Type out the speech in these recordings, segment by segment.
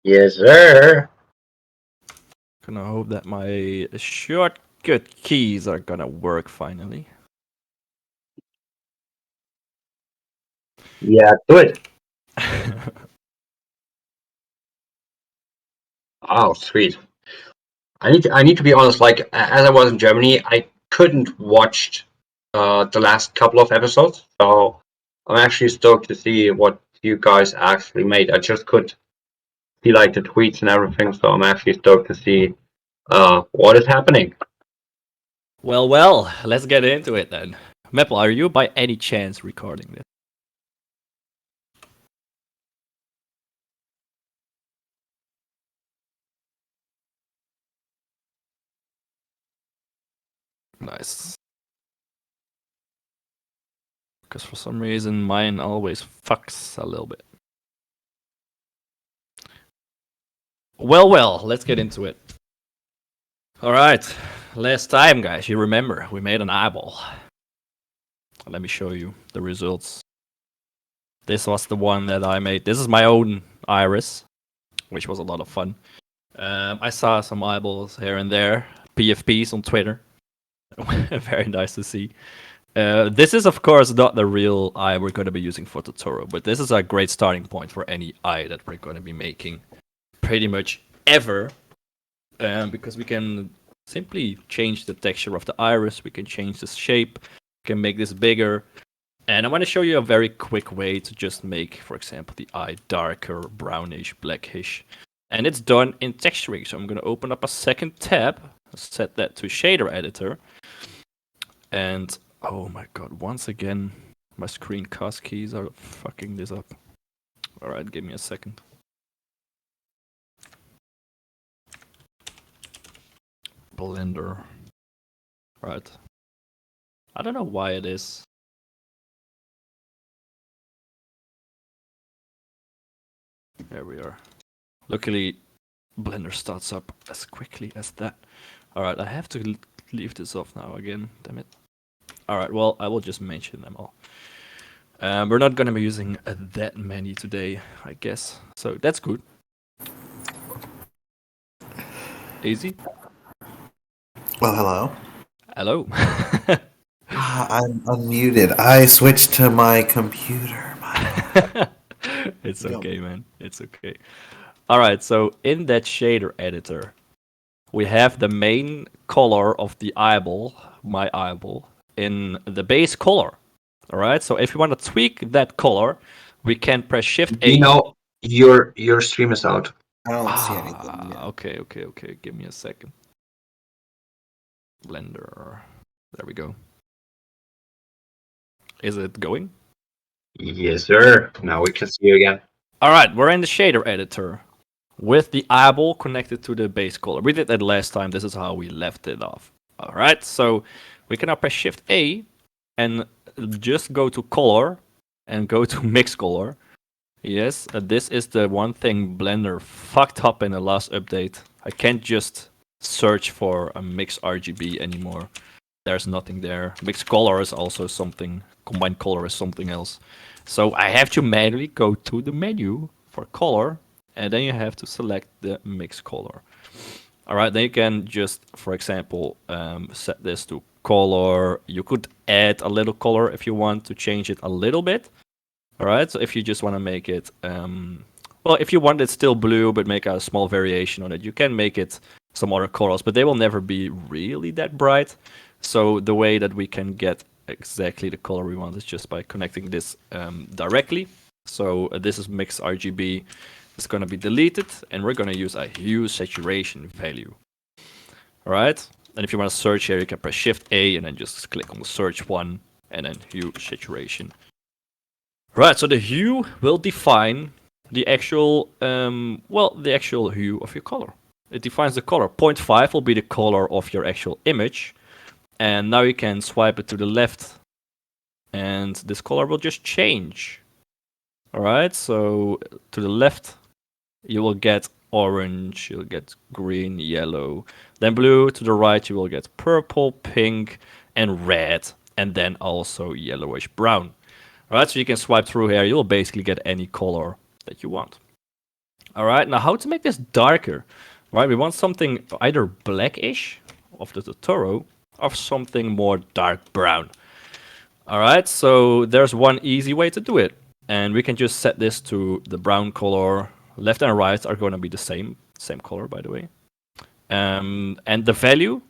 Yes, sir. Gonna hope that my shortcut keys are gonna work finally. Yeah, do it. Oh, sweet. I need to be honest. Like as I was in Germany, I couldn't watch the last couple of episodes, so I'm actually stoked to see what you guys actually made. I just could see like the tweets and everything, so I'm actually stoked to see what is happening. Well, let's get into it then. Maple, are you by any chance recording this? Nice. Because for some reason mine always fucks a little bit. Well, let's get into it. Alright, last time, guys, you remember, we made an eyeball. Let me show you the results. This was the one that I made. This is my own iris, which was a lot of fun. I saw some eyeballs here and there, PFPs on Twitter. Very nice to see. This is, of course, not the real eye we're going to be using for Totoro, but this is a great starting point for any eye that we're going to be making pretty much ever, because we can simply change the texture of the iris, we can change the shape, we can make this bigger. And I want to show you a very quick way to just make, for example, the eye darker, brownish, blackish. And it's done in texturing. So I'm going to open up a second tab, set that to shader editor. And oh my god, once again, my screencast keys are fucking this up. Alright, give me a second. Blender. Right. I don't know why it is. There we are. Luckily, Blender starts up as quickly as that. Alright, I have to leave this off now again, damn it. Alright, well, I will just mention them all. We're not gonna be using that many today, I guess. So that's good. Easy. Well, hello. Hello. I'm unmuted. I switched to my computer. It's okay, man. It's okay. Alright, so in that shader editor, we have the main color of the eyeball, my eyeball, in the base color. Alright, so if you want to tweak that color, we can press Shift A. You know, your stream is out. I don't see anything yet. Okay. Give me a second. Blender. There we go. Is it going? Yes, sir. Now we can see you again. Alright, we're in the shader editor with the eyeball connected to the base color. We did that last time. This is how we left it off. Alright, so we can now press Shift A and just go to color and go to mix color. Yes, this is the one thing Blender fucked up in the last update. I can't just search for a mix RGB anymore. There's nothing there. Mixed color is also something. Combined color is something else. So I have to manually go to the menu for color, and then you have to select the mix color. Alright, then you can just, for example, set this to color. You could add a little color if you want to change it a little bit. Alright, so if you just want to make it, well, if you want it still blue, but make a small variation on it, you can make it some other colors, but they will never be really that bright. So the way that we can get exactly the color we want is just by connecting this directly. So this is mixed RGB. It's going to be deleted, and we're going to use a hue saturation value. Alright, and if you want to search here, you can press Shift A and then just click on the search one, and then hue saturation. Right, so the hue will define the actual, the actual hue of your color. It defines the color. 0.5 will be the color of your actual image. And now you can swipe it to the left. And this color will just change. Alright, so to the left, you will get orange, you'll get green, yellow. Then blue, to the right, you will get purple, pink, and red. And then also yellowish brown. Alright, so you can swipe through here, you'll basically get any color that you want. All right, now how to make this darker? Right, we want something either blackish of the Totoro or something more dark brown. All right, so there's one easy way to do it, and we can just set this to the brown color. Left and right are going to be the same color, by the way. And the value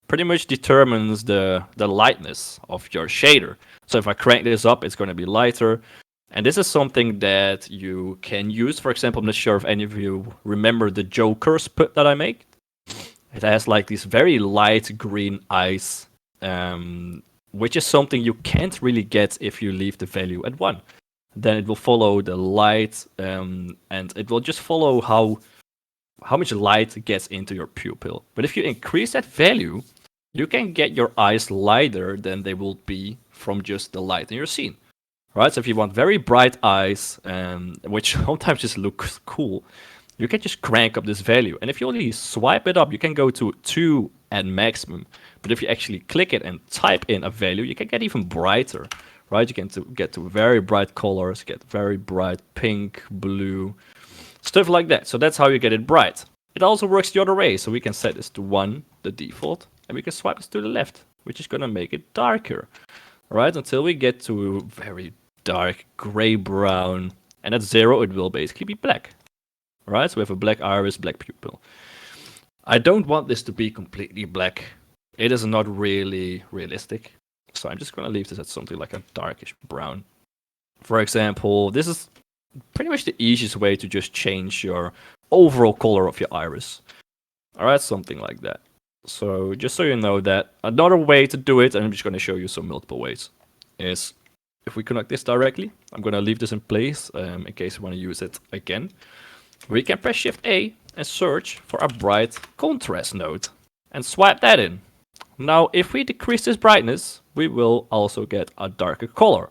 pretty much determines the lightness of your shader. So if I crank this up, it's going to be lighter. And this is something that you can use. For example, I'm not sure if any of you remember the Joker's put that I make. It has like these very light green eyes, which is something you can't really get if you leave the value at 1. Then it will follow the light, and it will just follow how much light gets into your pupil. But if you increase that value, you can get your eyes lighter than they will be from just the light in your scene. Right? So if you want very bright eyes, which sometimes just looks cool, you can just crank up this value. And if you only swipe it up, you can go to 2 at maximum. But if you actually click it and type in a value, you can get even brighter. Right? You can get to very bright colors, get very bright pink, blue, stuff like that. So that's how you get it bright. It also works the other way. So we can set this to 1, the default, and we can swipe this to the left, which is going to make it darker. Right? Until we get to very dark gray brown, and at 0 it will basically be black. Right? So we have a black iris, black pupil. I don't want this to be completely black. It is not really realistic. So I'm just going to leave this at something like a darkish brown. For example, this is pretty much the easiest way to just change your overall color of your iris. Alright, something like that. So just so you know that, another way to do it, and I'm just going to show you some multiple ways, is if we connect this directly, I'm going to leave this in place in case you want to use it again. We can press Shift A and search for a bright contrast node and swipe that in. Now, if we decrease this brightness, we will also get a darker color.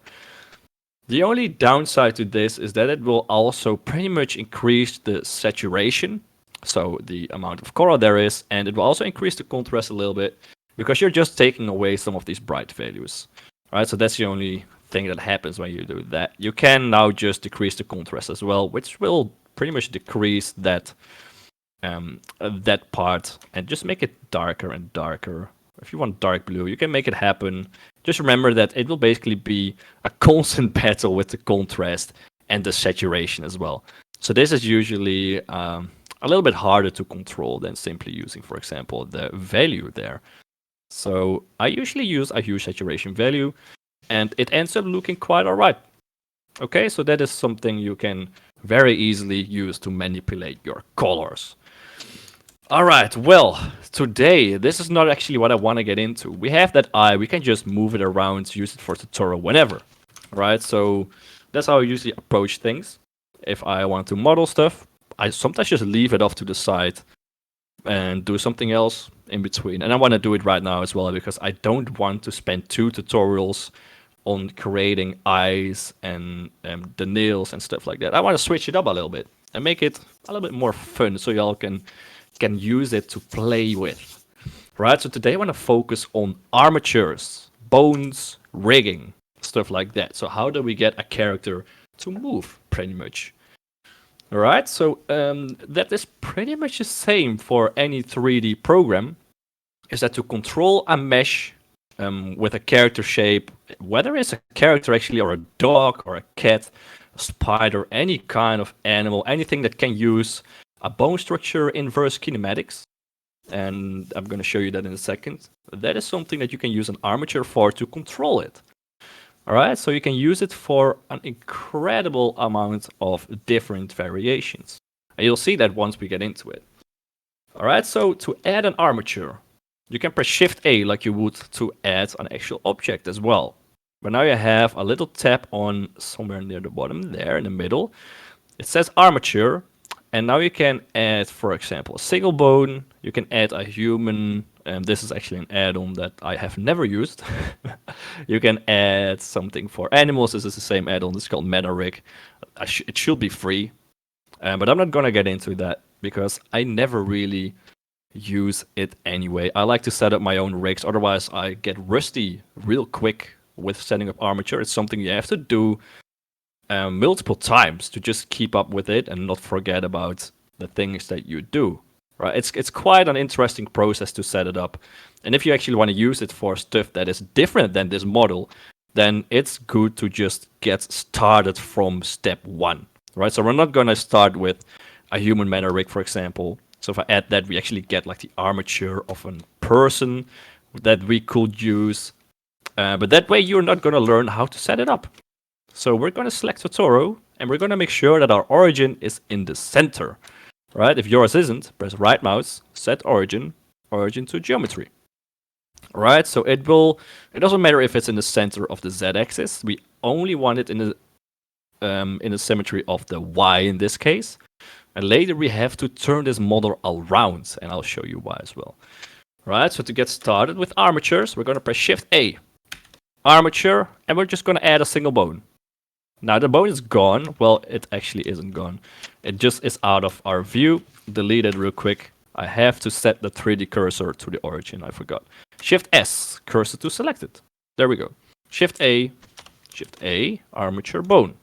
The only downside to this is that it will also pretty much increase the saturation, so the amount of color there is, and it will also increase the contrast a little bit, because you're just taking away some of these bright values. Right, so that's the only thing that happens when you do that. You can now just decrease the contrast as well, which will pretty much decrease that that part and just make it darker and darker. If you want dark blue, you can make it happen. Just remember that it will basically be a constant battle with the contrast and the saturation as well. So this is usually a little bit harder to control than simply using, for example, the value there. So I usually use a hue saturation value, and it ends up looking quite alright. Okay, so that is something you can very easily use to manipulate your colors. Alright, well, today, this is not actually what I want to get into. We have that eye, we can just move it around, use it for Totoro whenever. Right, so that's how I usually approach things. If I want to model stuff, I sometimes just leave it off to the side and do something else in between. And I want to do it right now as well, because I don't want to spend 2 tutorials on creating eyes and the nails and stuff like that. I want to switch it up a little bit and make it a little bit more fun, so y'all can use it to play with. Right, so today I want to focus on armatures, bones, rigging, stuff like that. So how do we get a character to move, pretty much? Alright, so that is pretty much the same for any 3D program, is that to control a mesh with a character shape, whether it's a character actually, or a dog, or a cat, a spider, any kind of animal, anything that can use a bone structure inverse kinematics, and I'm going to show you that in a second. That is something that you can use an armature for to control it. Alright, so you can use it for an incredible amount of different variations. And you'll see that once we get into it. Alright, so to add an armature, you can press Shift A like you would to add an actual object as well. But now you have a little tab on somewhere near the bottom there in the middle. It says armature. And now you can add, for example, a single bone. You can add a human. And this is actually an add-on that I have never used. You can add something for animals. This is the same add-on. It's called Meta Rig. It should be free. But I'm not going to get into that because I never really use it anyway. I like to set up my own rigs. Otherwise, I get rusty real quick with setting up armature. It's something you have to do multiple times to just keep up with it and not forget about the things that you do. Right? It's quite an interesting process to set it up. And if you actually want to use it for stuff that is different than this model, then it's good to just get started from step one. Right? So we're not gonna start with a human mana rig, for example. So if I add that, we actually get like the armature of a person that we could use. But that way you're not gonna learn how to set it up. So we're gonna select Totoro, and we're gonna make sure that our origin is in the center. Right? If yours isn't, press right mouse, set origin, origin to geometry. Right? So it doesn't matter if it's in the center of the z-axis. We only want it in the symmetry of the y in this case. And later we have to turn this model around, and I'll show you why as well. Right? So to get started with armatures, we're gonna press Shift A, armature, and we're just gonna add a single bone. Now the bone is gone. Well, it actually isn't gone. It just is out of our view. Delete it real quick. I have to set the 3D cursor to the origin. I forgot. Shift S, cursor to selected. There we go. Shift A, armature bone.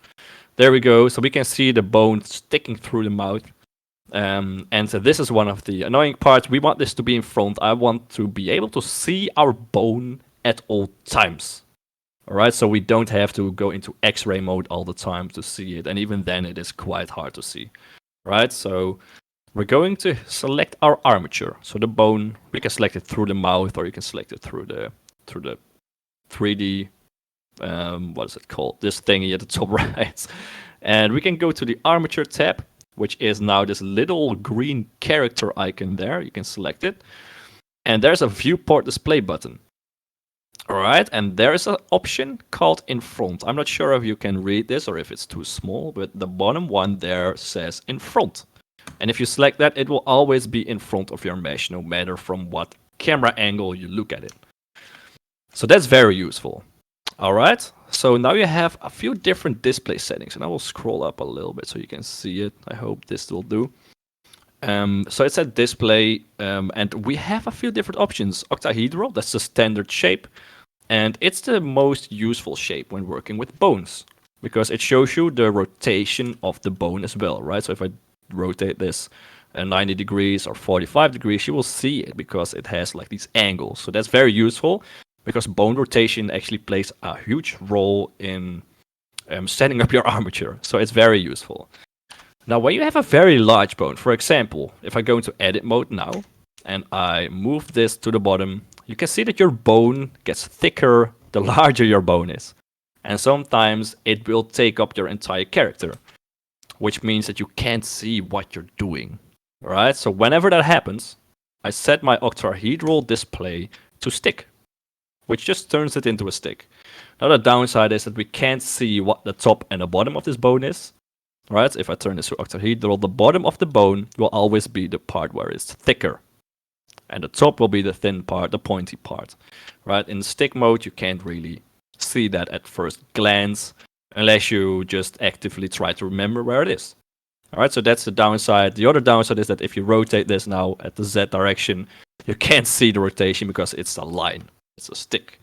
There we go. So we can see the bone sticking through the mouth. And so this is one of the annoying parts. We want this to be in front. I want to be able to see our bone at all times. Alright, so we don't have to go into X-ray mode all the time to see it, and even then it is quite hard to see. Right, so we're going to select our armature. So the bone, we can select it through the mouth, or you can select it through the 3D, what is it called? This thingy at the top right. And we can go to the armature tab, which is now this little green character icon there. You can select it. And there's a viewport display button. Alright, and there is an option called in front. I'm not sure if you can read this or if it's too small, but the bottom one there says in front. And if you select that, it will always be in front of your mesh, no matter from what camera angle you look at it. So that's very useful. Alright, so now you have a few different display settings, and I will scroll up a little bit so you can see it. I hope this will do. So it's a display, and we have a few different options. Octahedral, that's the standard shape. And it's the most useful shape when working with bones, because it shows you the rotation of the bone as well, right? So if I rotate this 90 degrees or 45 degrees, you will see it because it has like these angles. So that's very useful, because bone rotation actually plays a huge role in setting up your armature. So it's very useful. Now, when you have a very large bone, for example, if I go into edit mode now, and I move this to the bottom, you can see that your bone gets thicker the larger your bone is. And sometimes it will take up your entire character, which means that you can't see what you're doing. Alright, so whenever that happens, I set my octahedral display to stick, which just turns it into a stick. Now the downside is that we can't see what the top and the bottom of this bone is. Right, if I turn this to octahedral, the bottom of the bone will always be the part where it's thicker. And the top will be the thin part, the pointy part. Right, in stick mode, you can't really see that at first glance, unless you just actively try to remember where it is. Alright, so that's the downside. The other downside is that if you rotate this now at the Z direction, you can't see the rotation because it's a line. It's a stick.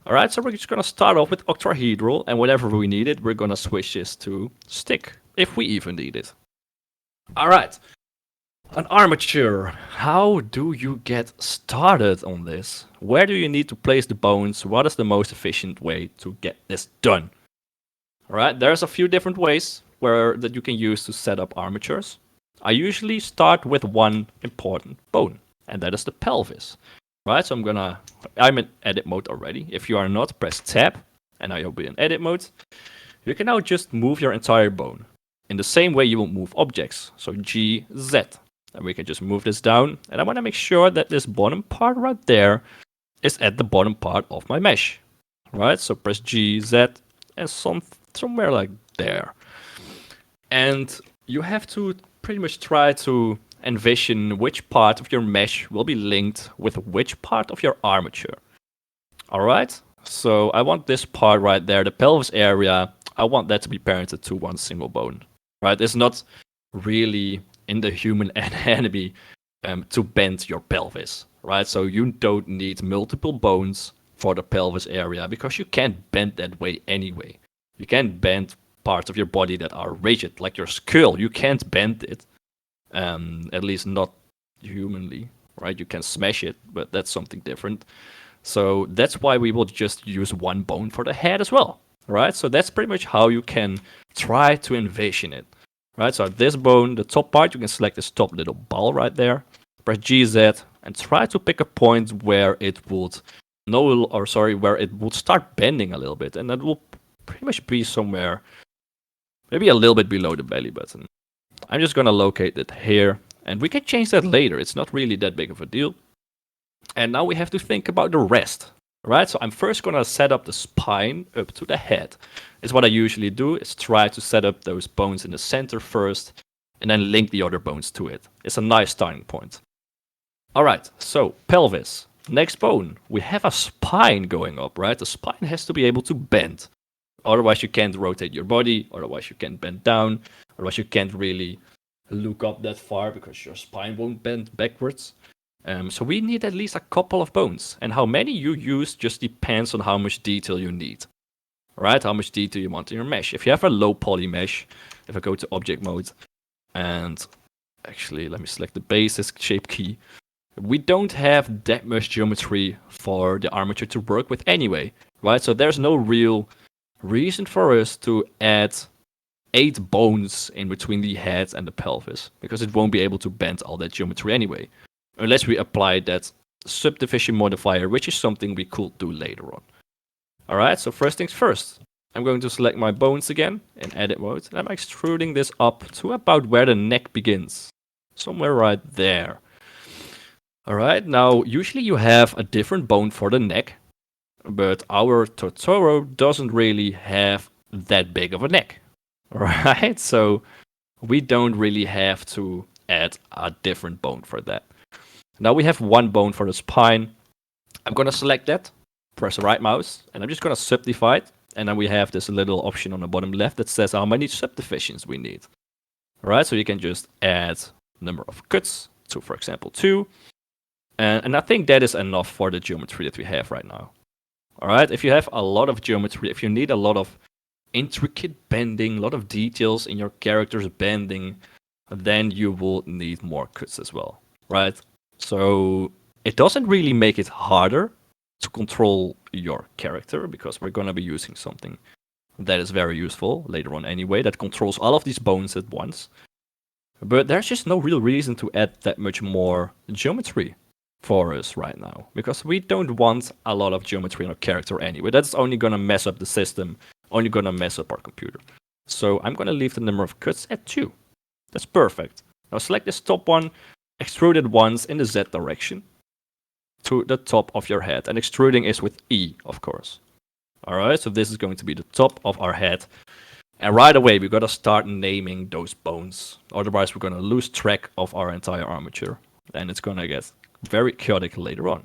Alright, so we're just going to start off with octahedral, and whenever we need it, we're going to switch this to stick, if we even need it. Alright, an armature. How do you get started on this? Where do you need to place the bones? What is the most efficient way to get this done? Alright, there's a few different ways that you can use to set up armatures. I usually start with one important bone, and that is the pelvis. Right, so I'm in edit mode already. If you are not, press tab, and now you'll be in edit mode. You can now just move your entire bone in the same way you will move objects. So G, Z, and we can just move this down. And I want to make sure that this bottom part right there is at the bottom part of my mesh. Right, so press G, Z, and somewhere like there. And you have to pretty much try to envision which part of your mesh will be linked with which part of your armature. Alright, so I want this part right there, the pelvis area, I want that to be parented to one single bone. Right, it's not really in the human anatomy to bend your pelvis. Right, so you don't need multiple bones for the pelvis area because you can't bend that way anyway. You can't bend parts of your body that are rigid, like your skull. You can't bend it, at least not humanly, right? You can smash it, but that's something different. So that's why we will just use one bone for the head as well, right? So that's pretty much how you can try to envision it, right? So this bone, the top part, you can select this top little ball right there, press GZ, and try to pick a point where it would where it would start bending a little bit, and that will pretty much be somewhere, maybe a little bit below the belly button. I'm just gonna locate it here, and we can change that later. It's not really that big of a deal. And now we have to think about the rest, right? So I'm first gonna set up the spine up to the head. Is what I usually do, is try to set up those bones in the center first, and then link the other bones to it. It's a nice starting point. Alright, so pelvis. Next bone. We have a spine going up, right? The spine has to be able to bend. Otherwise you can't rotate your body, otherwise you can't bend down, otherwise you can't really look up that far because your spine won't bend backwards. So we need at least a couple of bones, and how many you use just depends on how much detail you need. Right? How much detail you want in your mesh. If you have a low poly mesh, if I go to object mode, and actually let me select the basis shape key, we don't have that much geometry for the armature to work with anyway, right? So there's no real reason for us to add 8 bones in between the head and the pelvis, because it won't be able to bend all that geometry anyway, unless we apply that subdivision modifier, which is something we could do later on. Alright, so first things first. I'm going to select my bones again in edit mode, and I'm extruding this up to about where the neck begins. Somewhere right there. Alright, now usually you have a different bone for the neck, but our Totoro doesn't really have that big of a neck. Alright, so we don't really have to add a different bone for that. Now we have one bone for the spine. I'm gonna select that, press the right mouse, and I'm just gonna subdivide. And then we have this little option on the bottom left that says how many subdivisions we need. Alright, so you can just add number of cuts to, for example, 2. And I think that is enough for the geometry that we have right now. Alright, if you have a lot of geometry, if you need a lot of intricate bending, a lot of details in your character's bending, then you will need more cuts as well, right? So it doesn't really make it harder to control your character, because we're going to be using something that is very useful later on anyway, that controls all of these bones at once. But there's just no real reason to add that much more geometry for us right now, because we don't want a lot of geometry in our character anyway. That's only going to mess up the system, only going to mess up our computer. So I'm going to leave the number of cuts at 2. That's perfect. Now select this top one, extrude it once in the Z direction to the top of your head. And extruding is with E, of course. Alright, so this is going to be the top of our head. And right away, we got to start naming those bones. Otherwise, we're going to lose track of our entire armature. And it's going to get very chaotic later on.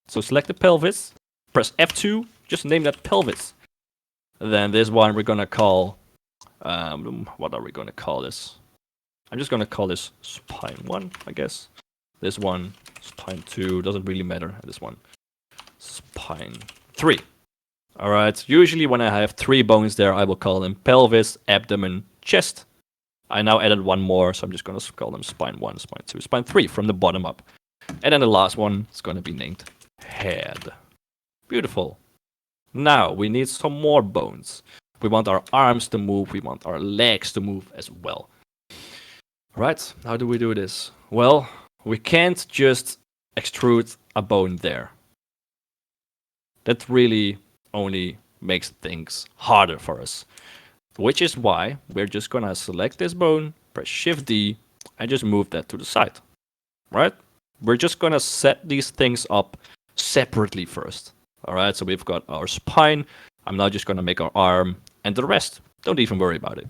So select the pelvis, press F2, just name that pelvis. And then this one we're going to call... what are we going to call this? I'm just going to call this spine 1, I guess. This one, spine 2, doesn't really matter. This one, spine 3. Alright, usually when I have 3 bones there, I will call them pelvis, abdomen, chest. I now added one more, so I'm just going to call them spine 1, spine 2, spine 3 from the bottom up. And then the last one is going to be named head. Beautiful. Now, we need some more bones. We want our arms to move, we want our legs to move as well. Right, how do we do this? Well, we can't just extrude a bone there. That really only makes things harder for us. Which is why we're just gonna select this bone, press Shift D, and just move that to the side. Right? We're just gonna set these things up separately first. Alright, so we've got our spine. I'm now just gonna make our arm, and the rest, don't even worry about it.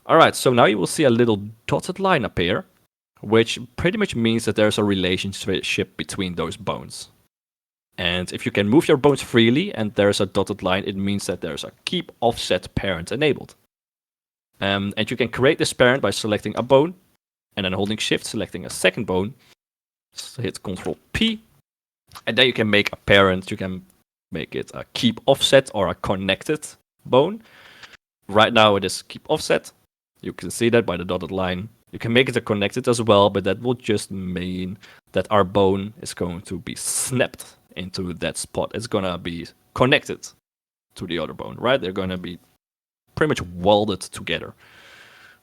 Alright, so now you will see a little dotted line appear, which pretty much means that there's a relationship between those bones. And if you can move your bones freely and there's a dotted line, it means that there's a keep offset parent enabled. And you can create this parent by selecting a bone, and then holding Shift, selecting a second bone. So hit Ctrl P, and then you can make a parent. You can make it a keep offset or a connected bone, Right now it is keep offset. You can see that by the dotted line. You can make it a connected as well, but that will just mean that our bone is going to be snapped into that spot. It's gonna be connected to the other bone, right? They're gonna be pretty much welded together,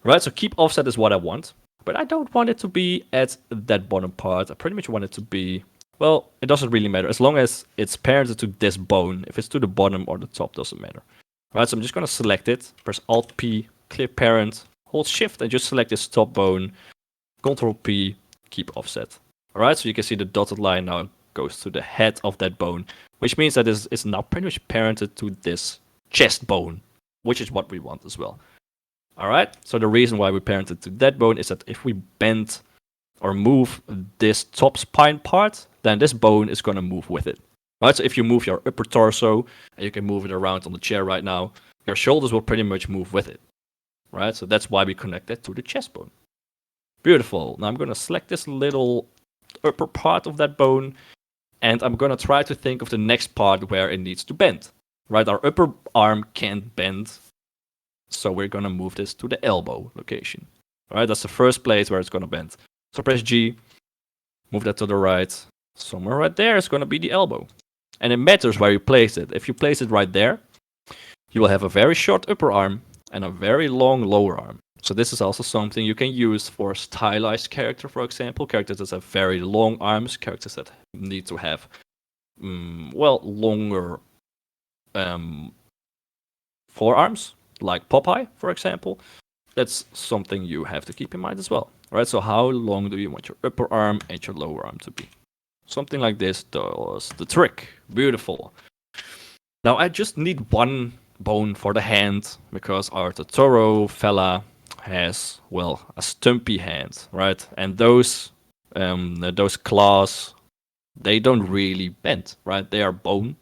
right? So keep offset is what I want, but I don't want it to be at that bottom part. I pretty much want it to be, well, it doesn't really matter as long as it's parented to this bone. If it's to the bottom or the top, doesn't matter. Right, so I'm just gonna select it, press Alt P, clear parent, hold Shift and just select this top bone, Control P, keep offset. Alright, so you can see the dotted line now goes to the head of that bone, which means that it's now pretty much parented to this chest bone, which is what we want as well. Alright, so the reason why we parented to that bone is that if we bend or move this top spine part, then this bone is gonna move with it. Right, so if you move your upper torso, and you can move it around on the chair right now, your shoulders will pretty much move with it. Right, so that's why we connect it to the chest bone. Beautiful. Now I'm going to select this little upper part of that bone, and I'm going to try to think of the next part where it needs to bend. Right, our upper arm can't bend, so we're going to move this to the elbow location. Right, that's the first place where it's going to bend. So press G, move that to the right. Somewhere right there is going to be the elbow. And it matters where you place it. If you place it right there, you will have a very short upper arm and a very long lower arm. So this is also something you can use for a stylized character, for example. Characters that have very long arms, characters that need to have, longer forearms, like Popeye, for example. That's something you have to keep in mind as well. Right? So how long do you want your upper arm and your lower arm to be? Something like this does the trick. Beautiful. Now I just need one bone for the hand because our Totoro fella has, well, a stumpy hand, right? And those claws, they don't really bend, right? They are bone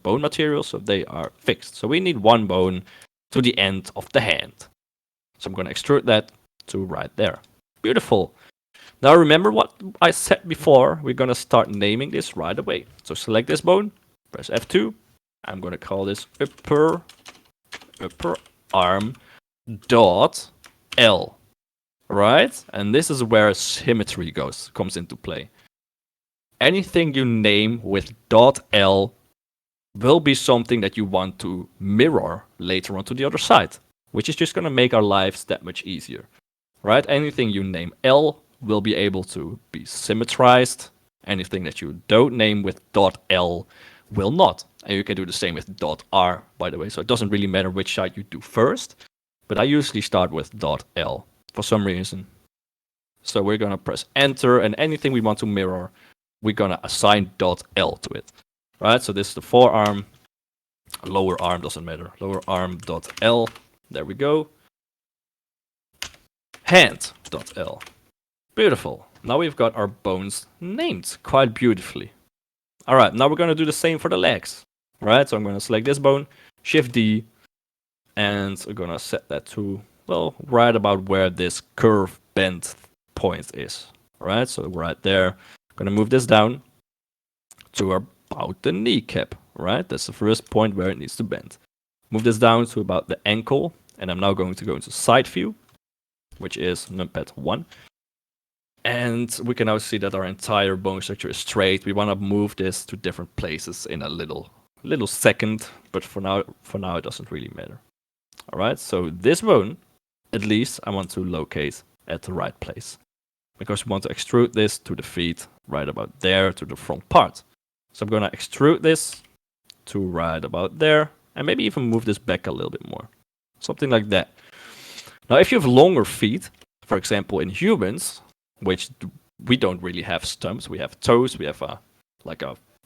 material, so they are fixed. So we need one bone to the end of the hand. So I'm going to extrude that to right there. Beautiful. Now remember what I said before, we're going to start naming this right away. So select this bone, press F2. I'm going to call this upper arm dot L, right? And this is where symmetry comes into play. Anything you name with dot L will be something that you want to mirror later on to the other side, which is just going to make our lives that much easier, right? Anything you name L will be able to be symmetrized. Anything that you don't name with .L will not. And you can do the same with .R, by the way. So it doesn't really matter which side you do first. But I usually start with .L for some reason. So we're going to press Enter, and anything we want to mirror, we're going to assign .L to it. Right, so this is the forearm. Lower arm doesn't matter. Lower arm .L. There we go. Hand .L. Beautiful. Now we've got our bones named quite beautifully. Alright, now we're going to do the same for the legs. Alright, so I'm going to select this bone, Shift D, and we're going to set that to, well, right about where this curve bend point is. Alright, so right there. I'm going to move this down to about the kneecap. Right, that's the first point where it needs to bend. Move this down to about the ankle, and I'm now going to go into side view, which is numpad 1. And we can now see that our entire bone structure is straight. We want to move this to different places in a little second, but for now it doesn't really matter. All right, so this bone, at least I want to locate at the right place, because we want to extrude this to the feet right about there to the front part. So I'm going to extrude this to right about there, and maybe even move this back a little bit more. Something like that. Now, if you have longer feet, for example, in humans, which we don't really have stumps, we have toes, we have a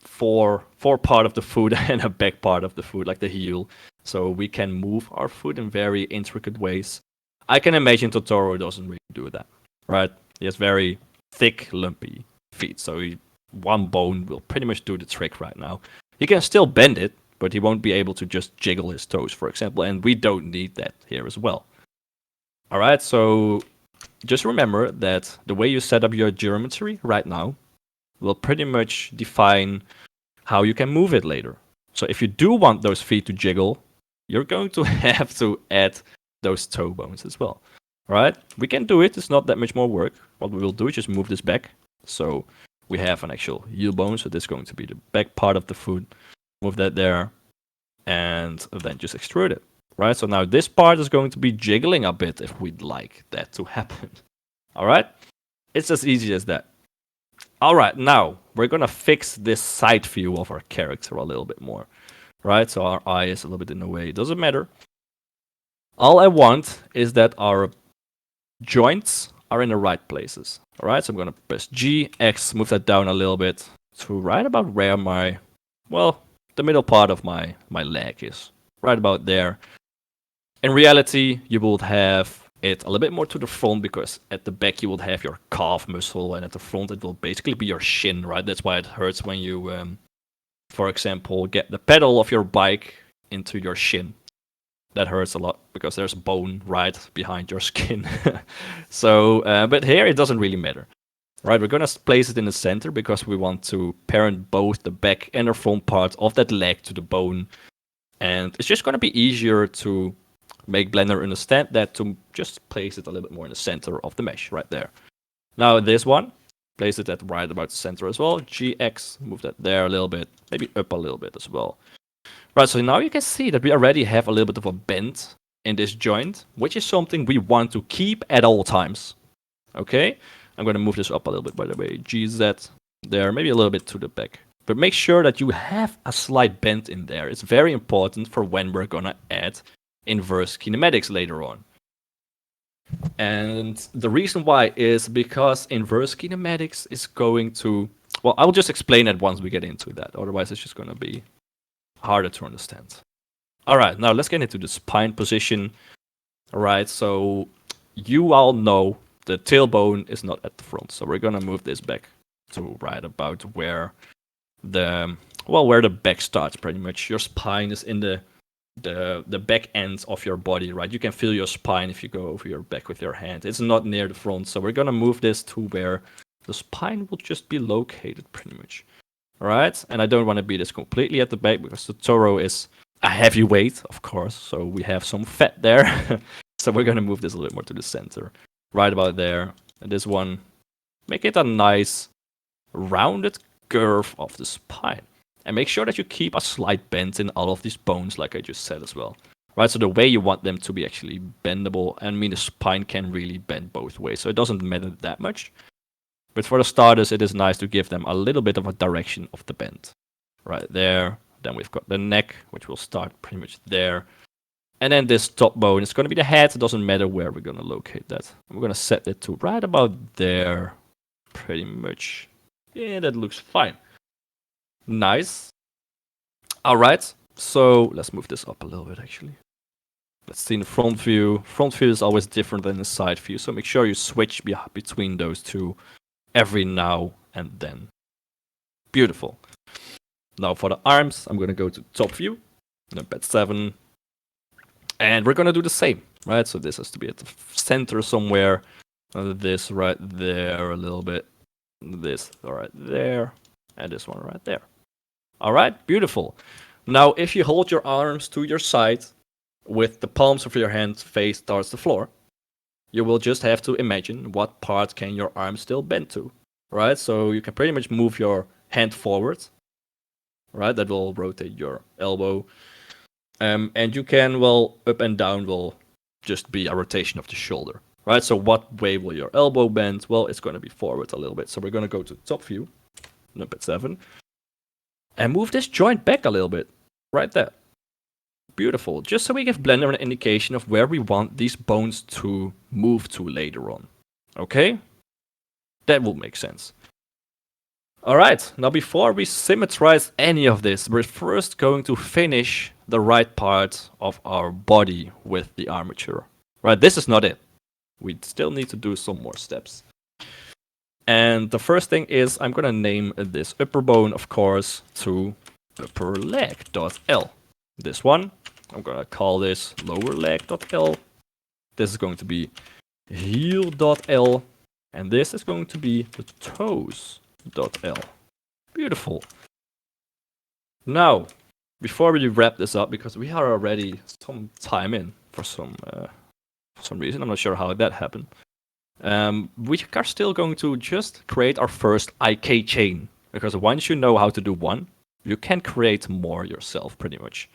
four part of the foot and a back part of the foot, like the heel. So we can move our foot in very intricate ways. I can imagine Totoro doesn't really do that, right? He has very thick, lumpy feet, so one bone will pretty much do the trick right now. He can still bend it, but he won't be able to just jiggle his toes, for example, and we don't need that here as well. Alright, so just remember that the way you set up your geometry right now will pretty much define how you can move it later. So if you do want those feet to jiggle, you're going to have to add those toe bones as well. Right? We can do it. It's not that much more work. What we will do is just move this back. So we have an actual heel bone. So this is going to be the back part of the foot. Move that there. And then just extrude it. Right? So now this part is going to be jiggling a bit if we'd like that to happen. All right? It's as easy as that. All right, now we're going to fix this side view of our character a little bit more. Right? So our eye is a little bit in the way. It doesn't matter. All I want is that our joints are in the right places. All right, so I'm going to press G, X, move that down a little bit to right about where the middle part of my leg is. Right about there. In reality, you will have it a little bit more to the front because at the back you will have your calf muscle, and at the front it will basically be your shin, right? That's why it hurts when you, for example, get the pedal of your bike into your shin. That hurts a lot because there's bone right behind your skin. So, but here it doesn't really matter. Right, we're going to place it in the center because we want to parent both the back and the front part of that leg to the bone. And it's just going to be easier to make Blender understand that to just place it a little bit more in the center of the mesh right there. Now this one, place it at right about the center as well. GX, move that there a little bit, maybe up a little bit as well. Right, so now you can see that we already have a little bit of a bend in this joint, which is something we want to keep at all times. Okay, I'm going to move this up a little bit, by the way. GZ there, maybe a little bit to the back. But make sure that you have a slight bend in there. It's very important for when we're going to add inverse kinematics later on. And the reason why is because inverse kinematics is going to... Well, I'll just explain it once we get into that. Otherwise, it's just going to be harder to understand. All right, now let's get into the spine position. All right, so you all know the tailbone is not at the front. So we're going to move this back to right about where the back starts pretty much. Your spine is in the back end of your body, right? You can feel your spine if you go over your back with your hand. It's not near the front, so we're gonna move this to where the spine will just be located pretty much. All right, and I don't want to be this completely at the back because the Totoro is a heavy weight, of course, so we have some fat there. So we're gonna move this a little bit more to the center, right about there. And this one, make it a nice rounded curve of the spine. And make sure that you keep a slight bend in all of these bones, like I just said as well. Right, so the way you want them to be actually bendable, and I mean the spine can really bend both ways, so it doesn't matter that much. But for the starters, it is nice to give them a little bit of a direction of the bend. Right there. Then we've got the neck, which will start pretty much there. And then this top bone is going to be the head. It doesn't matter where we're going to locate that. We're going to set it to right about there. Pretty much. Yeah, that looks fine. Nice. All right. So let's move this up a little bit, actually. Let's see in the front view. Front view is always different than the side view. So make sure you switch between those two every now and then. Beautiful. Now for the arms, I'm going to go to top view. Number 7. And we're going to do the same, right? So this has to be at the center somewhere. This right there a little bit. This right there. And this one right there. All right, beautiful. Now, if you hold your arms to your side with the palms of your hands face towards the floor, you will just have to imagine what part can your arm still bend to, right? So you can pretty much move your hand forward, right? That will rotate your elbow. And you can, up and down will just be a rotation of the shoulder, right? So what way will your elbow bend? Well, it's going to be forward a little bit. So we're going to go to top view, number 7. And move this joint back a little bit. Right there. Beautiful. Just so we give Blender an indication of where we want these bones to move to later on. Okay? That will make sense. Alright, now before we symmetrize any of this, we're first going to finish the right part of our body with the armature. Right, this is not it. We still need to do some more steps. And the first thing is I'm going to name this upper bone, of course, to upper leg.l. This one, I'm going to call this lower leg.l. This is going to be heel.l. And this is going to be the toes.l. Beautiful. Now, before we wrap this up, because we are already some time in for some reason, I'm not sure how that happened. We are still going to just create our first IK chain, because once you know how to do one, you can create more yourself, pretty much.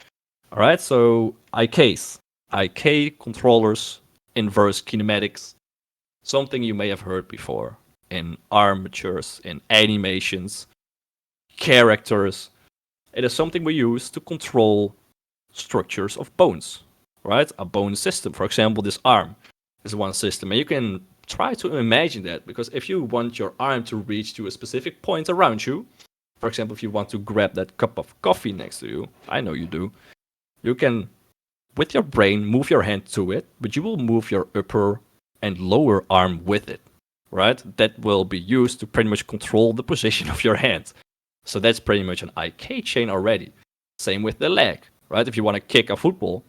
All right, so IKs, IK controllers, inverse kinematics, something you may have heard before in armatures, in animations, characters. It is something we use to control structures of bones, right? A bone system, for example, this arm is one system, and you can try to imagine that, because if you want your arm to reach to a specific point around you, for example, if you want to grab that cup of coffee next to you, I know you do, you can, with your brain, move your hand to it, but you will move your upper and lower arm with it, right? That will be used to pretty much control the position of your hand. So that's pretty much an IK chain already. Same with the leg, right? If you want to kick a football,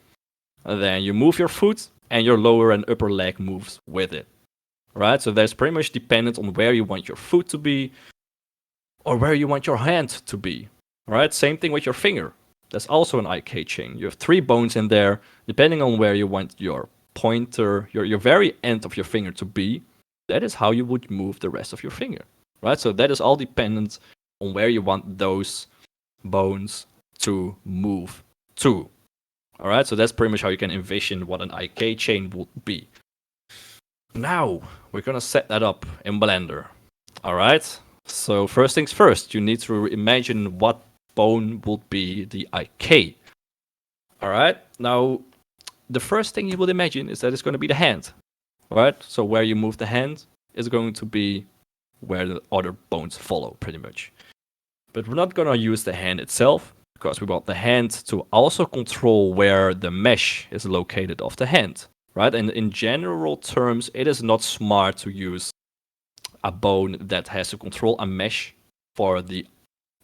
then you move your foot and your lower and upper leg moves with it, right? So that's pretty much dependent on where you want your foot to be or where you want your hand to be, right? Same thing with your finger. That's also an IK chain. You have 3 bones in there, depending on where you want your pointer, your very end of your finger to be. That is how you would move the rest of your finger, right? So that is all dependent on where you want those bones to move to. All right, so that's pretty much how you can envision what an IK chain would be. Now, we're gonna set that up in Blender. All right, so first things first, you need to imagine what bone would be the IK. All right, now, the first thing you would imagine is that it's gonna be the hand. All right, so where you move the hand is going to be where the other bones follow, pretty much. But we're not gonna use the hand itself, because we want the hand to also control where the mesh is located of the hand, right? And in general terms, it is not smart to use a bone that has to control a mesh for the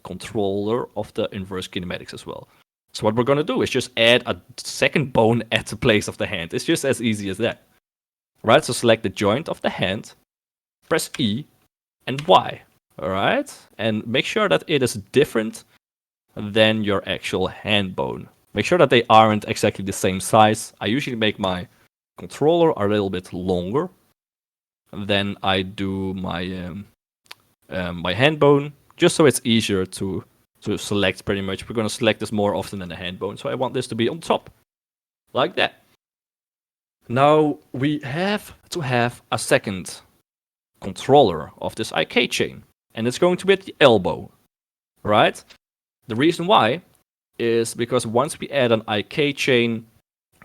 controller of the inverse kinematics as well. So what we're going to do is just add a second bone at the place of the hand. It's just as easy as that, right? So select the joint of the hand, press E and Y, all right? And make sure that it is different than your actual hand bone. Make sure that they aren't exactly the same size. I usually make my controller a little bit longer than I do my my hand bone, just so it's easier to select. Pretty much, we're gonna select this more often than the hand bone, so I want this to be on top, like that. Now we have to have a second controller of this IK chain, and it's going to be at the elbow, right? The reason why is because once we add an IK chain,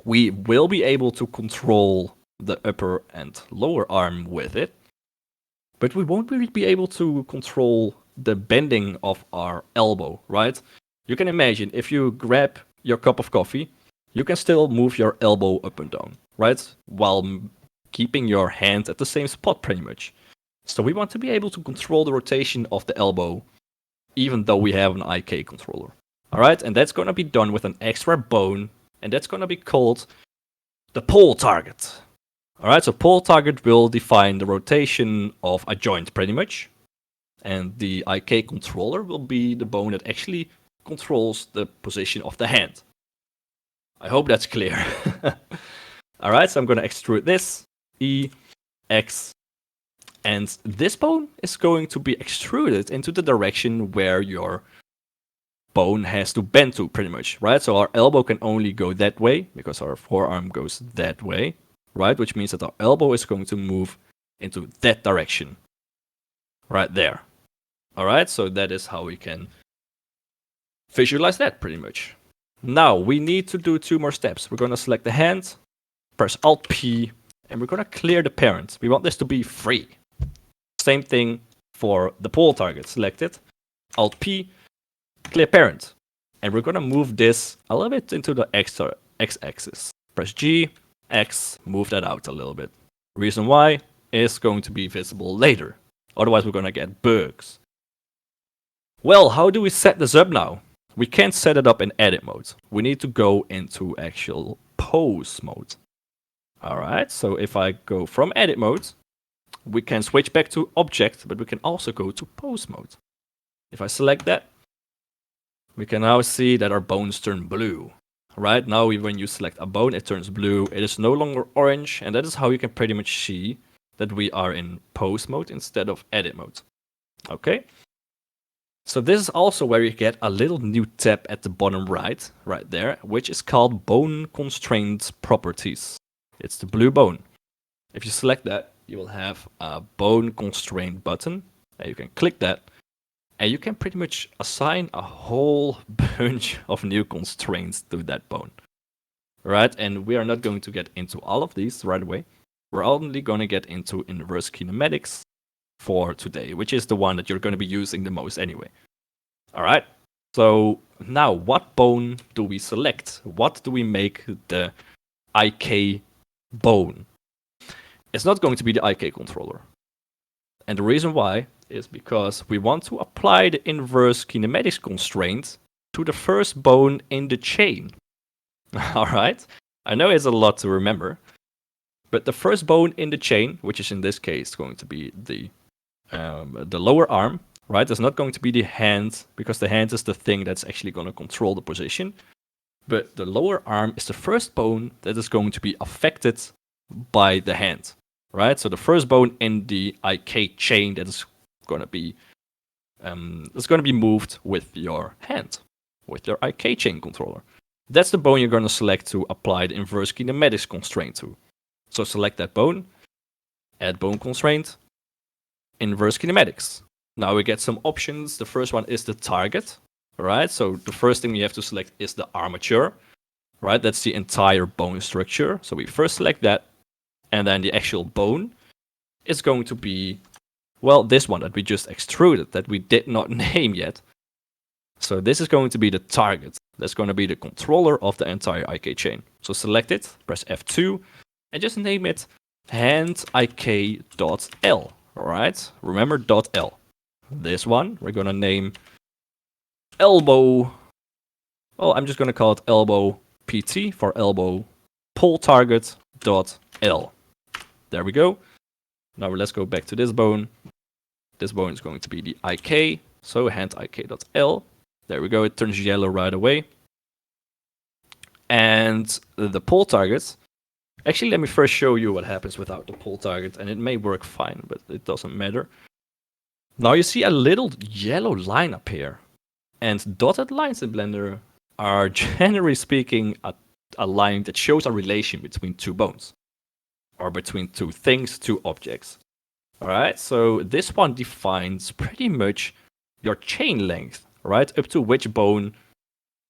we will be able to control the upper and lower arm with it, but we won't really be able to control the bending of our elbow, right? You can imagine if you grab your cup of coffee, you can still move your elbow up and down, right? While keeping your hand at the same spot, pretty much. So we want to be able to control the rotation of the elbow even though we have an IK controller. All right, and that's going to be done with an extra bone, and that's going to be called the pole target. All right, so pole target will define the rotation of a joint pretty much, and the IK controller will be the bone that actually controls the position of the hand. I hope that's clear. All right, so I'm going to extrude this, E, X, and this bone is going to be extruded into the direction where your bone has to bend to, pretty much, right? So our elbow can only go that way because our forearm goes that way, right? Which means that our elbow is going to move into that direction, right there. All right, so that is how we can visualize that, pretty much. Now, we need to do 2 more steps. We're going to select the hand, press Alt-P, and we're going to clear the parent. We want this to be free. Same thing for the pole target. Select it, Alt-P, clear parent. And we're going to move this a little bit into the x-axis. Press G, X, move that out a little bit. Reason why is going to be visible later. Otherwise, we're going to get bugs. Well, how do we set this up now? We can't set it up in edit mode. We need to go into actual pose mode. All right, so if I go from edit mode, we can switch back to object, but we can also go to pose mode. If I select that, we can now see that our bones turn blue. Right now, when you select a bone, it turns blue. It is no longer orange, and that is how you can pretty much see that we are in pose mode instead of edit mode. Okay? So this is also where you get a little new tab at the bottom right there, which is called Bone Constraint Properties. It's the blue bone. If you select that, you will have a Bone Constraint button, and you can click that, and you can pretty much assign a whole bunch of new constraints to that bone. Right? And we are not going to get into all of these right away. We're only going to get into inverse kinematics for today, which is the one that you're going to be using the most anyway. All right. So now, what bone do we select? What do we make the IK bone? It's not going to be the IK controller. And the reason why is because we want to apply the inverse kinematics constraint to the first bone in the chain. All right. I know it's a lot to remember, but the first bone in the chain, which is in this case going to be the lower arm, right? It's not going to be the hand, because the hand is the thing that's actually going to control the position. But the lower arm is the first bone that is going to be affected by the hand, right? So the first bone in the IK chain that is going to be moved with your hand, with your IK chain controller. That's the bone you're going to select to apply the inverse kinematics constraint to. So select that bone, add bone constraint, inverse kinematics. Now we get some options. The first one is the target, right? So the first thing we have to select is the armature, right? That's the entire bone structure. So we first select that, and then the actual bone is going to be, well, this one that we just extruded, that we did not name yet. So this is going to be the target. That's going to be the controller of the entire IK chain. So select it, press F2, and just name it handIK.L. Alright, remember .L. This one we're gonna name elbow. Well, I'm just gonna call it elbow PT for elbow pull target .L. There we go. Now let's go back to this bone. This bone is going to be the IK, so handIK.L. There we go, it turns yellow right away. And the pull target. Actually, let me first show you what happens without the pull target, and it may work fine, but it doesn't matter. Now you see a little yellow line up here, and dotted lines in Blender are generally speaking a line that shows a relation between two bones, or between two things, two objects. Alright, so this one defines pretty much your chain length, right, up to which bone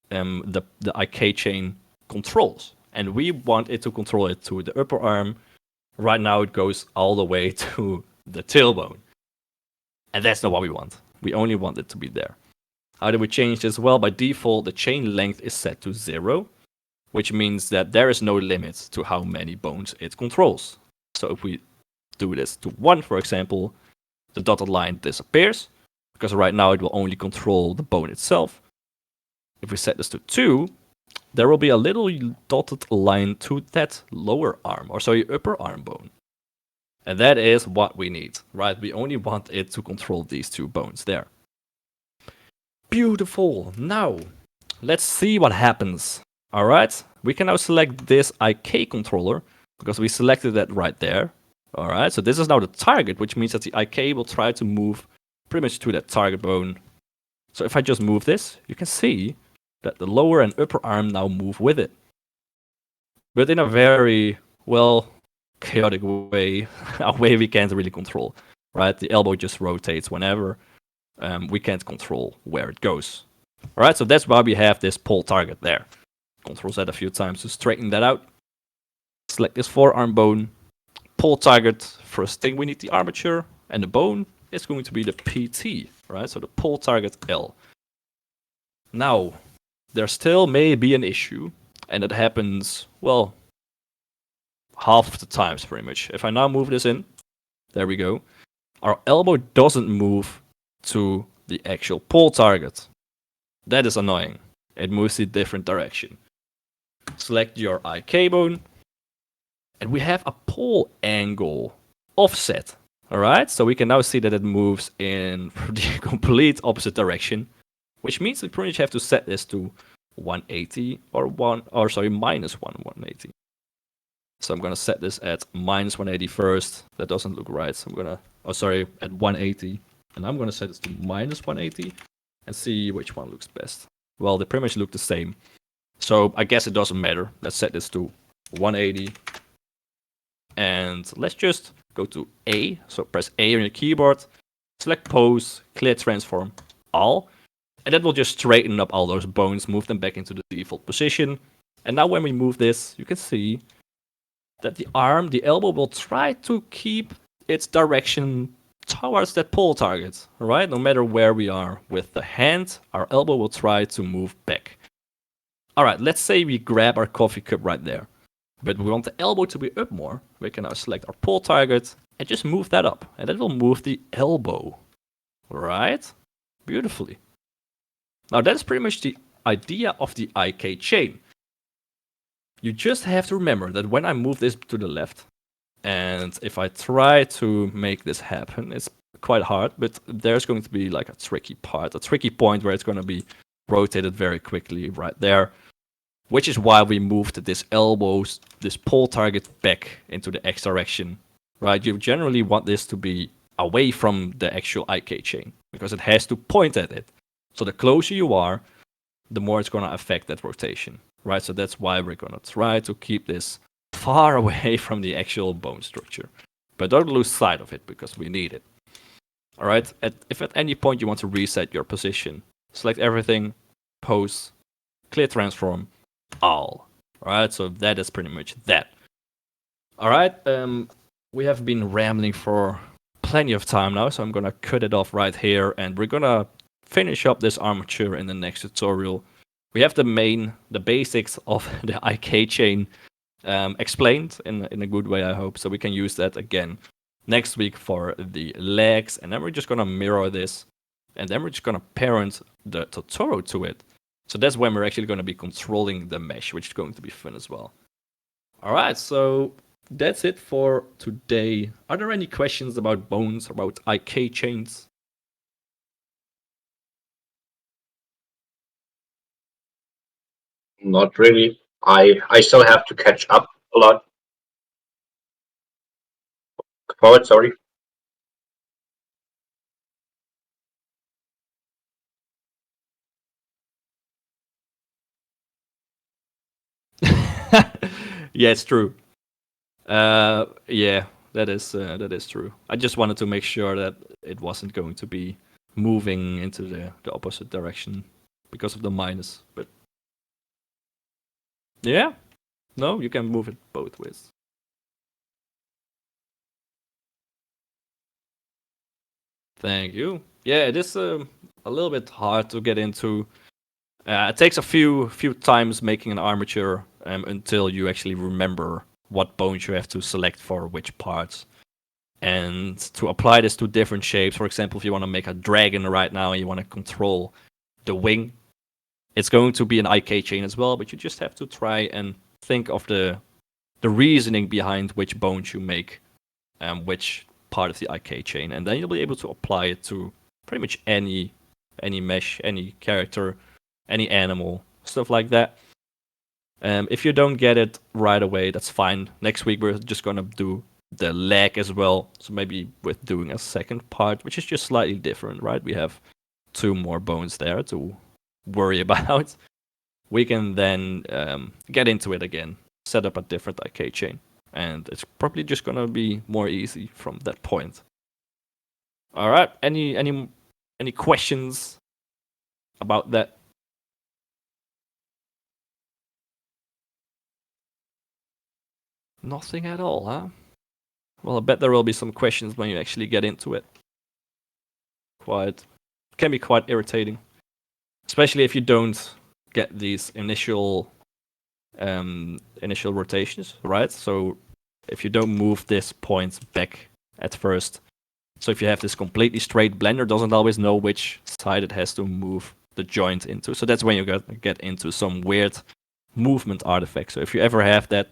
the IK chain controls. And we want it to control it to the upper arm. Right now it goes all the way to the tailbone. And that's not what we want. We only want it to be there. How do we change this? Well, by default, the chain length is set to 0, which means that there is no limit to how many bones it controls. So if we do this to 1, for example, the dotted line disappears, because right now it will only control the bone itself. If we set this to 2, there will be a little dotted line to that lower arm, or sorry, upper arm bone. And that is what we need, right? We only want it to control these two bones there. Beautiful. Now, let's see what happens. All right, we can now select this IK controller, because we selected that right there. All right, so this is now the target, which means that the IK will try to move pretty much to that target bone. So if I just move this, you can see that the lower and upper arm now move with it. But in a very, well, chaotic way, a way we can't really control, right? The elbow just rotates whenever. We can't control where it goes. All right, so that's why we have this pull target there. Control Z a few times to straighten that out. Select this forearm bone, pull target. First thing we need the armature, and the bone is going to be the PT, right? So the pull target L. Now, there still may be an issue, and it happens, well, half of the times pretty much. If I now move this in, there we go. Our elbow doesn't move to the actual pull target. That is annoying. It moves in a different direction. Select your IK bone, and we have a pull angle offset. Alright, so we can now see that it moves in the complete opposite direction, which means we pretty much have to set this to 180 or minus 180. So I'm gonna set this at minus 180 first. That doesn't look right. So I'm gonna, at 180, and I'm gonna set this to minus 180 and see which one looks best. Well, they pretty much look the same. So I guess it doesn't matter. Let's set this to 180. And let's just go to A. So press A on your keyboard, select pose, clear transform, all. And that will just straighten up all those bones, move them back into the default position. And now when we move this, you can see that the elbow will try to keep its direction towards that pull target, right? No matter where we are with the hand, our elbow will try to move back. All right, let's say we grab our coffee cup right there, but we want the elbow to be up more. We can now select our pull target and just move that up, and that will move the elbow, right? Beautifully. Now that's pretty much the idea of the IK chain. You just have to remember that when I move this to the left, and if I try to make this happen, it's quite hard, but there's going to be like a tricky point where it's going to be rotated very quickly right there, which is why we moved this pull target back into the X direction, right? You generally want this to be away from the actual IK chain because it has to point at it. So the closer you are, the more it's going to affect that rotation, right? So that's why we're going to try to keep this far away from the actual bone structure. But don't lose sight of it because we need it. All right? If at any point you want to reset your position, select everything, pose, clear transform, all. All right? So that is pretty much that. All right? We have been rambling for plenty of time now, so I'm going to cut it off right here, and we're going to finish up this armature in the next tutorial. We have the basics of the IK chain explained in a good way, I hope. So we can use that again next week for the legs, and then we're just gonna mirror this, and then we're just gonna parent the Totoro to it. So that's when we're actually gonna be controlling the mesh, which is going to be fun as well. All right, so that's it for today. Are there any questions about bones, about IK chains? Not really. I still have to catch up a lot. Forward, sorry. Yeah, it's true. Yeah, that is true. I just wanted to make sure that it wasn't going to be moving into the opposite direction because of the minus. But yeah, no, you can move it both ways. Thank you. Yeah, it is a little bit hard to get into. It takes a few times making an armature until you actually remember what bones you have to select for which parts. And to apply this to different shapes, for example, if you want to make a dragon right now and you want to control the wing, it's going to be an IK chain as well, but you just have to try and think of the reasoning behind which bones you make, which part of the IK chain, and then you'll be able to apply it to pretty much any mesh, any character, any animal, stuff like that. If you don't get it right away, that's fine. Next week we're just gonna do the leg as well, so maybe with doing a second part, which is just slightly different, right? We have 2 more bones there to worry about. We can then get into it again, set up a different IK chain, and it's probably just gonna be more easy from that point. All right. Any questions about that? Nothing at all, huh? Well, I bet there will be some questions when you actually get into it. Can be quite irritating, especially if you don't get these initial rotations, right? So if you don't move this point back at first, so if you have this completely straight blender, doesn't always know which side it has to move the joint into. So that's when you get into some weird movement artifacts. So if you ever have that,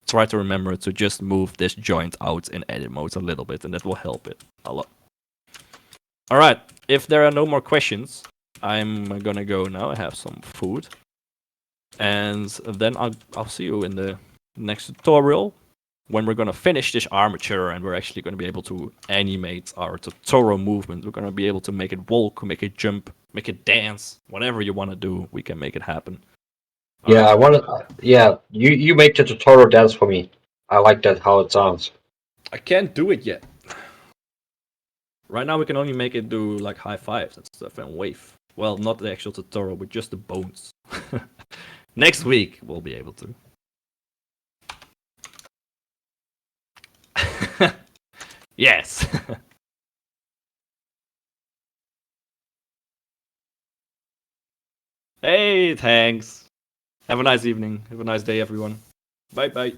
try to remember to just move this joint out in edit mode a little bit, and that will help it a lot. All right, if there are no more questions, I'm gonna go now. I have some food, and then I'll see you in the next tutorial when we're gonna finish this armature and we're actually gonna be able to animate our Totoro movement. We're gonna be able to make it walk, make it jump, make it dance, whatever you want to do. We can make it happen. Yeah, Alright? I want to. Yeah, you make the Totoro dance for me. I like that how it sounds. I can't do it yet. Right now we can only make it do like high fives and stuff and wave. Well, not the actual tutorial, but just the bones. Next week we'll be able to. Yes. Hey, thanks. Have a nice evening. Have a nice day, everyone. Bye bye.